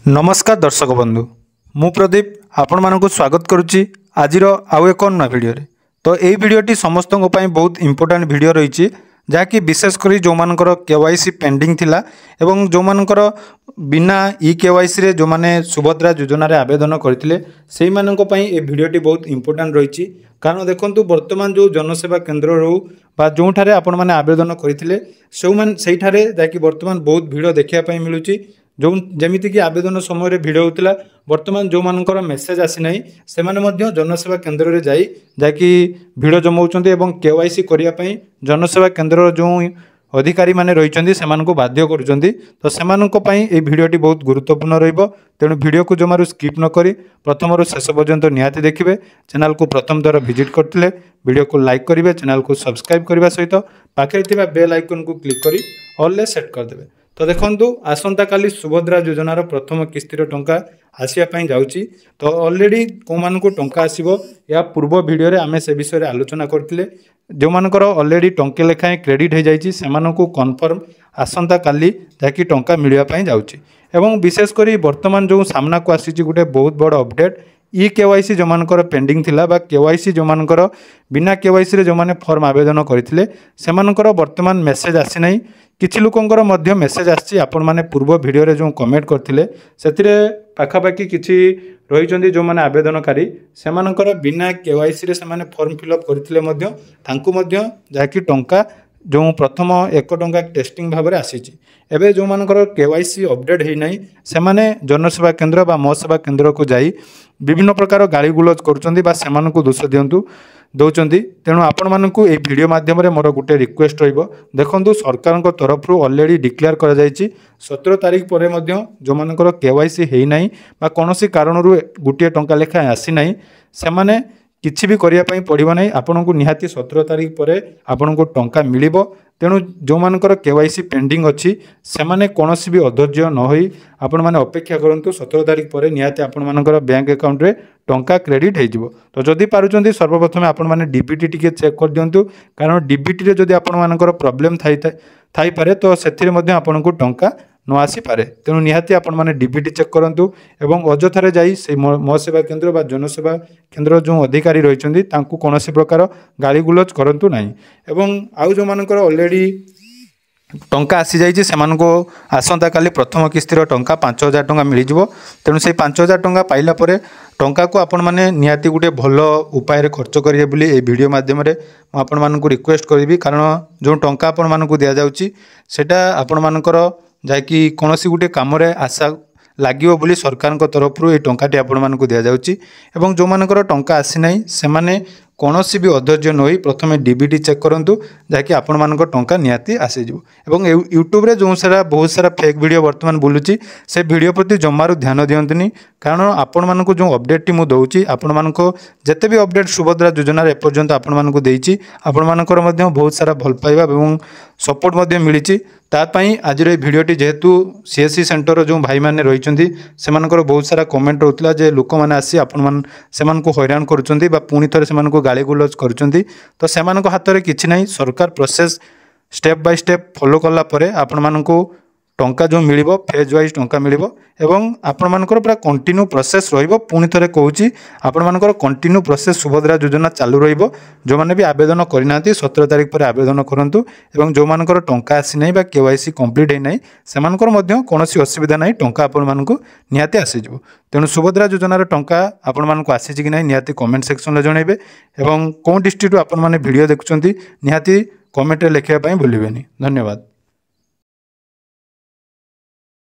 नमस्कार दर्शक बंधु मु प्रदीप आपण मानक स्वागत करुच्ची आज आउ एक नया भिडियो तो यही भिडियोटी समस्त बहुत इंपोर्टेंट भिडियो रही जहाँकि विशेषकर जो मानकर केवाईसी पेंडिंग थिला एवं जो मानकर बिना ई केवाईसी रे जो माने सुभद्रा योजना रे आवेदन करथिले सेही मानक पई ए भिडियोटी बहुत इंपोर्टेंट रही कारण देखंतु वर्तमान जो जनसेवा केंद्र रहू बा जोठारे आपण माने आवेदन करथिले सेठारे जाकि वर्तमान बहुत भिड़ देखिया पई मिलुची जो जमीती कि आवेदन समय भिड़ होता बर्तमान जो मानकर मेसेज आसी ना से जनसेवा केन्द्र में जाकि भिड़ जमाउछन्ति एवं केवाईसी करने जनसेवा केन्द्र जो अधिकारी माने रही से बाध्य करुँच तो से भिडियोटी बहुत गुरुत्वपूर्ण रेणु भिडियो को जमारू स्किप न करी प्रथम रू शेष पर्यंत निहाती देखिए चैनल को प्रथम द्वारा विजिट करते वीडियो को लाइक करेंगे चैनल को सब्सक्राइब करने सहित पाखे बेल आइकन को क्लिक कर ऑल सेट करदे। तो देखंतु आसंता काली सुभद्रा योजनार प्रथम किस्तिर टंका आसियापाई जाउची तो ऑलरेडी को मानकु टंका आसीबो या पूर्व वीडियो रे आमे से विषय रे आलोचना करथिले जो मानकर ऑलरेडी टंके लेखाएं क्रेडिट हो जाइछि सेमानकु कन्फर्म आसंता काली जाकि टंका मिलिया पाई जाउची एवं विशेष करी वर्तमान जो सामना को आसीछि गुटे बहुत बड़ अपडेट ई केवाईसी जो मानकर पेंडिंग थिला बा केवाईसी जो मानकर बिना केवाईसी रे जो माने फॉर्म आवेदन करथिले सेमानकर वर्तमान मेसेज आसी नाही किछि लोकंकर मध्य मेसेज आछि आपण माने पूर्व वीडियो रे जो कमेंट करथिले सेतिरे पाखापाखि किछि रहिचंदी जो माने आवेदनकारी सेमानकर बिना केवाईसी रे सेमाने फॉर्म फिलअप करथिले मध्य तांकु मध्य जाकि टंका जो प्रथम 1 टंका टेस्टिंग भाव में आसीची एबे जो मानकर केवाईसी अपडेट है नहीं सेमाने जनसेवा केन्द्र बा मो सेवा केन्द्र को जाई विभिन्न प्रकार गाली गुलज करुचंदी बा सेमानकु दोष दियंतु दौरान तेणु आपण मानकु ए वीडियो माध्यम रे मोर गुटे रिक्वेस्ट रहिबो देखंतु सरकार को तरफ रु ऑलरेडी डिक्लेयर करा जायछि 17 तारिख पर जो मानकर केवाईसी है नहीं बा कोनोसी कारण रु गुटे टंका लेखा आसी नहीं सेमाने किछि भी करिया पई पड़िबो नहीं आपन को निहाती 17 तारिख पर आपन को टंका मिलिबो तेणु जो मानकर केवाईसी पेंडिंग अच्छी से माने कोनोसी भी अधैर्य न होई आपण माने अपेक्षा करंतु 17 तारिख पर निहाती आपण मानकर बैंक अकाउंट रे टंका क्रेडिट हो जिवो तो जदि पारुचंदी सर्वप्रथम आपण माने डीबीटी टिके चेक कर दियंतु कारण डीबीटी रे जदि आपण मानकर प्रॉब्लम थाई पारे तो सेथिरे मध्ये आपण को टंका न आसी पारे तेणु निहाती आपण माने डीबीटी चेक करंतु एवं अजथारे जाई से मो सेवा केन्द्र बा जनसेवा केन्द्र जो अधिकारी रहिचंदी तांकु कोनोसी प्रकार गाली गुलज करंतु नाही एवं आउ जो मानकर ऑलरेडी टंका आसी जाइए से आसंता काली प्रथम किस्तिर टंका 5000 टंका मिल जाव तेणु से 5000 टंका पाइला परे टंका को आपण माने निहाती गुटे भल उपाय खर्च करेंगे बोली ए वीडियो माध्यम रे आपण मानकु रिक्वेस्ट करी कारण जो टंका आपण मानकु दिया जाउची सेटा आपण मानकर जाकि कोनोसी गुटे काम रे आशा लागिवो बोली सरकार को तरफ रु ए टंकाटी आपण मानकु दिया जाउची एवं जो मानकर टंका आसी नाही से माने कोनोसी भी अधैर्य न होई प्रथमे डीबीटी चेक करंतु जाकि आपण मानकर टंका निहाती आसी जिवो एवं यूट्यूब रे जो सारा बहुत सारा फेक वीडियो वर्तमान बुलुची से वीडियो प्रति जमारू ध्यान दियंतनी कारण आपण मानकु जो अपडेट टी मु दउची आपण मानको जते भी अपडेट सुभद्रा योजना रे एपर्यंत आपण मानकु देइची आपण मानकर मध्य बहुत सारा भल पाइबा एवं सपोर्ट मध्य मिलिची तापाई आज भिडियोटी जेहेतु सीएससी सेंटर जो भाई मैंने रही से बहुत सारा कमेंट रोला जे लोक मैंने आसी आपण से हैरान करुँच पुणी थे से गाली गुलज करुँच तो से हाथ में किसी ना सरकार process step by step follow कला आपण मानकु टंका जो मिल फेज वाइज टंका मिल एवं आपण मानकर पूरा कंटिन्यू प्रोसेस रहिबो पुणी थे कहूँ आपण मानकर कंटिन्यू प्रोसेस सुभद्रा योजना चालू रहिबो जो माने भी आवेदन करना 17 तारिख पर आवेदन करंतु एवं जो मानकर टंका आसी नहीं बा केवाईसी कंप्लीट है नहीं सेमानकर मध्य कोनोसी असुविधा नहीं टंका आपण मानकु निहाती आसी जिवो तेणु सुभद्रा योजनार टंका आपण मानकु आसी कि नहीं निहाती कमेंट सेक्शन रे जणाइबे एवं कोन डिस्ट्रिक्ट आपण माने वीडियो देखुचंती निहाती कमेंट रे लिखिया पई भूलिबेनी। धन्यवाद।